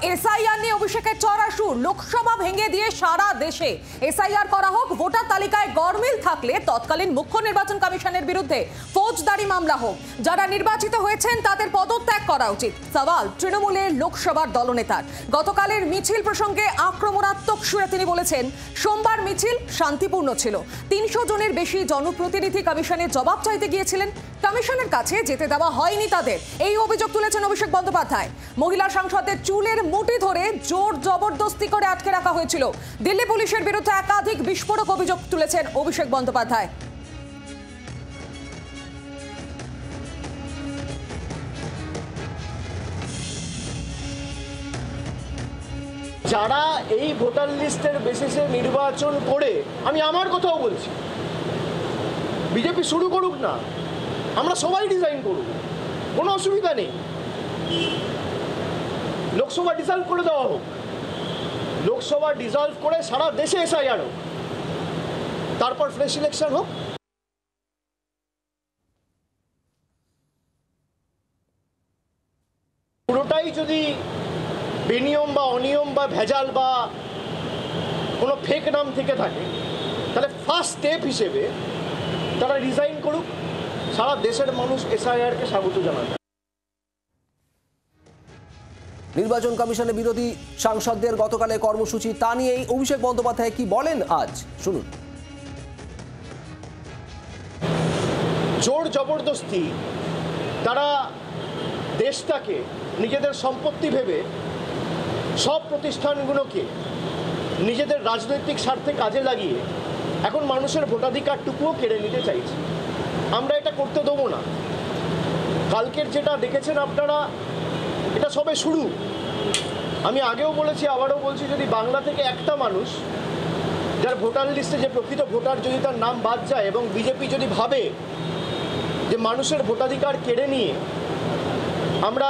SIR নিয়ে অভিষেকের চড়া সুর। লোকসভা ভেঙে দিয়ে সারা দেশে এসআইআর করা হোক, ভোটার তালিকায় গরমিল থাকলে তৎকালীন মুখ্য নির্বাচন কমিশনের বিরুদ্ধে ফৌজদারি মামলা হোক, যারা নির্বাচিত হয়েছেন তাদের পদত্যাগ করা উচিত। সওয়াল তৃণমূলের লোকসভার দলনেতার। গতকালের মিছিল প্রসঙ্গে আক্রমণাত্মক সুরে তিনি বলেছেন, সোমবার মিছিল শান্তিপূর্ণ ছিল। ৩০০ জনের বেশি জনপ্রতিনিধি কমিশনের জবাব চাইতে গিয়েছিলেন, কমিশনের কাছে যেতে দেওয়া হয়নি তাদের। এই অভিযোগ তুলেছেন অভিষেক বন্দ্যোপাধ্যায়। মহিলা সাংসদের চুলের মুঠি ধরে জোর জবরদস্তি করে আটকে রাখা হয়েছিল। দিল্লি পুলিশের বিরুদ্ধে একাধিক বিস্ফোরক অভিযোগ তুলেছেন অভিষেক বন্দ্যোপাধ্যায়। যারা এই ভোটার লিস্টের বেসিসে নির্বাচন করে, আমি আমার কথাও বলছি, বিজেপি শুরু করুক না, আমরা সবাই ডিজাইন করুক, কোনো অসুবিধা নেই। লোকসভা ডিসলভ করে দেওয়া হোক, লোকসভা ডিসলভ করে সারা দেশে এসআইআর হোক, তারপর ফ্রেশ ইলেকশন হোক। পুরোটাই যদি বেনিয়ম বা অনিয়ম বা ভেজাল বা কোনো ফেক নাম থেকে থাকে, তাহলে ফার্স্ট স্টেপ হিসেবে তারা রিজাইন করুক, সারা দেশের মানুষ এসআইআরকে স্বাগত জানাবে। নির্বাচন কমিশনের বিরোধী সাংসদদের গতকালের কর্মসূচি, তা নিয়ে অভিষেক বন্দ্যোপাধ্যায় কি বলেন আজ শুনুন। জোর জবরদস্তি তারা দেশটাকে নিজেদের সম্পত্তি ভেবে সব প্রতিষ্ঠানগুলোকে নিজেদের রাজনৈতিক স্বার্থে কাজে লাগিয়ে এখন মানুষের ভোটাধিকারটুকুও কেড়ে নিতে চাইছে। আমরা এটা করতে দেবো না। কালকের যেটা দেখেছেন আপনারা, এটা সবে শুরু। আমি আগেও বলেছি, আবারও বলছি, যদি বাংলা থেকে একটা মানুষ যার ভোটার লিস্টে যে প্রকৃত ভোটার যদি তার নাম বাদ যায় এবং বিজেপি যদি ভাবে যে মানুষের ভোটাধিকার কেড়ে নিয়ে আমরা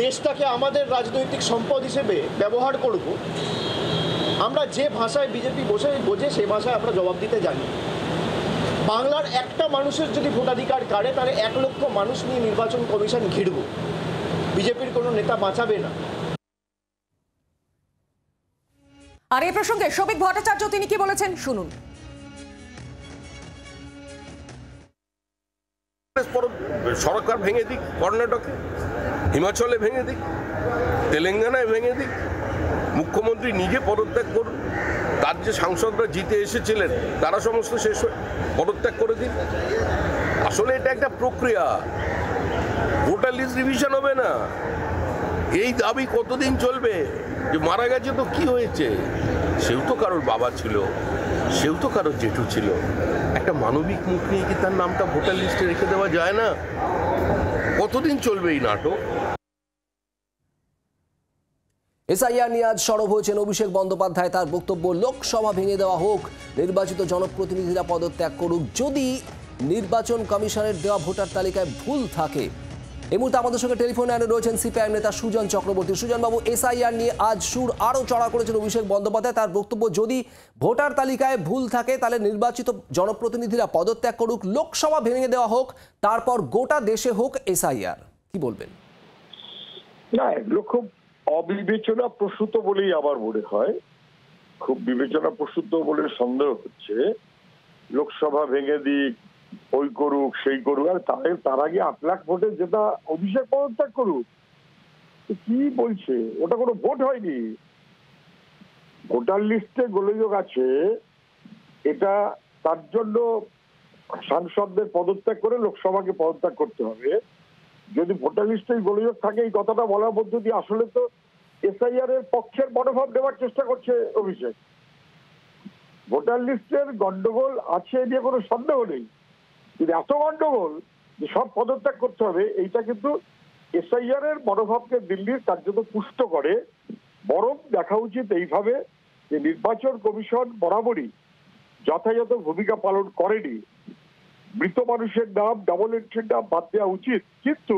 দেশটাকে আমাদের রাজনৈতিক সম্পদ হিসেবে ব্যবহার করব, আমরা যে ভাষায় বিজেপি বোঝে সে ভাষায় আমরা জবাব দিতে জানি। বাংলার একটা মানুষের যদি ভোটাধিকার কাড়ে, তাহলে 1 লক্ষ মানুষ নিয়ে নির্বাচন কমিশন ঘিরব। বিজেপির কোনো নেতা বাঁচাবে না। আর এই প্রসঙ্গে শোভিক ভট্টাচার্য তিনি কি বলেছেন শুনুন। সরকার ভেঙে দিক, কর্ণাটকে, হিমাচলে ভেঙে দিক, তেলেঙ্গানায় ভেঙে দিক, মুখ্যমন্ত্রী নিজে পদত্যাগ করুন, তার যে সাংসদরা জিতে এসেছিলেন তারা সমস্ত শেষ হয়ে পদত্যাগ করে দিন। আসলে এটা একটা প্রক্রিয়া, ভোটার লিস্ট রিভিশন হবে না। এই দাবি কতদিন চলবে? যে মারা গেছে তো কি হয়েছে, সেও তো কারোর বাবা ছিল, সেও তো কারোর জেঠু ছিল। একটা মানবিক মুখ নিয়ে কি তার নামটা ভোটার লিস্টে রেখে দেওয়া যায় না? কতদিন চলবে এই নাটক? এসআইআর নিয়ে আজ সরব হয়েছেন অভিষেক বন্দ্যোপাধ্যায়। তার বক্তব্য, লোকসভা ভেঙে দেওয়া হোক, নির্বাচিত জনপ্রতিনিধিরা পদত্যাগ করুক, যদি নির্বাচন কমিশনের দেওয়া ভোটার তালিকায় ভুল থাকে। এই মুহূর্তে আমাদের সঙ্গে টেলিফোন লাইনে রয়েছেন সিপিআইএম নেতা সুজন চক্রবর্তী। সুজনবাবু, এসআইআর নিয়ে আজ সুর আরও চড়া করেছেন অভিষেক বন্দ্যোপাধ্যায়। তার বক্তব্য, যদি ভোটার তালিকায় ভুল থাকে তাহলে নির্বাচিত জনপ্রতিনিধিরা পদত্যাগ করুক, লোকসভা ভেঙে দেওয়া হোক, তারপর গোটা দেশে হোক এসআইআর। কি বলবেন? না, এগুলো খুব অবিবেচনা প্রসূত বলেই আমার মনে হয়। খুব বিবেচনা প্রসূত বলে সন্দেহ হচ্ছে। লোকসভা ভেঙে দিক, ওই করুক, সেই করুক, আর তার আগে 8 লাখ ভোটে যেটা অভিষেক পদত্যাগ করুক, কি বলছে? ওটা কোনো ভোট হয়নি। ভোটার লিস্টে গোলযোগ আছে, এটা তার জন্য সাংসদদের পদত্যাগ করে লোকসভাকে পদত্যাগ করতে হবে। যদি ভোটার লিস্টে গোলযোগ থাকে, এই কথাটা বলার মধ্য দিয়ে আসলে তো এসআইআর এর পক্ষের মনোভাব দেওয়ার চেষ্টা করছে অভিষেক। ভোটার লিস্টের গন্ডগোল আছে নিয়ে কোনো সন্দেহ নেই, কিন্তু এত গন্ডগোল যে সব পদত্যাগ করতে হবে, এইটা কিন্তু এসআইআর এর মনোভাবকে দিল্লির কার্যত পুষ্ট করে। বরং দেখা উচিত এইভাবে যে নির্বাচন কমিশন বরাবরই যথাযথ ভূমিকা পালন করেনি। মৃত মানুষের নাম, ডাবল এন্ট্রির নাম বাদ দেওয়া উচিত, কিন্তু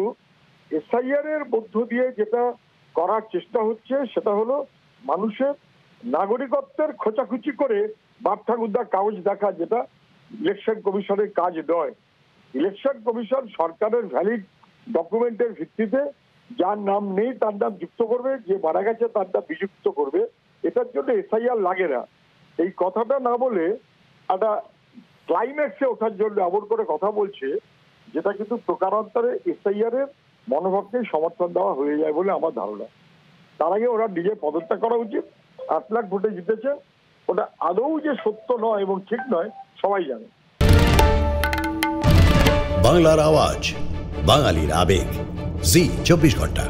এসআইআর এর মধ্য দিয়ে যেটা করার চেষ্টা হচ্ছে সেটা হলো মানুষের নাগরিকত্বের খোঁচাখুচি করে বাপ ঠাকুরদার কাগজ দেখা, যেটা ইলেকশন কমিশনের কাজ নয়। ইলেকশন কমিশন সরকারের ভ্যালিড ডকুমেন্টের ভিত্তিতে যার নাম নেই তার নাম যুক্ত করবে, যে মারা গেছে তার নাম বিযুক্ত করবে। এটার জন্য এসআইআর লাগে না। এই কথাটা না বলে একটা ক্লাইম্যাক্সে ওঠার জন্য এমন করে কথা বলছে, যেটা কিন্তু প্রকারান্তরে এসআইআর এর মনোভাবকেই সমর্থন দেওয়া হয়ে যায় বলে আমার ধারণা। তার আগে ওরা নিজে পদত্যাগ করা উচিত। 8 লাখ ভোটে জিতেছে, ওটা আদৌ যে সত্য নয় এবং ঠিক নয় সবাই জানে। বাংলার আওয়াজ, বাঙালির আবেগ, জি 24 ঘন্টা।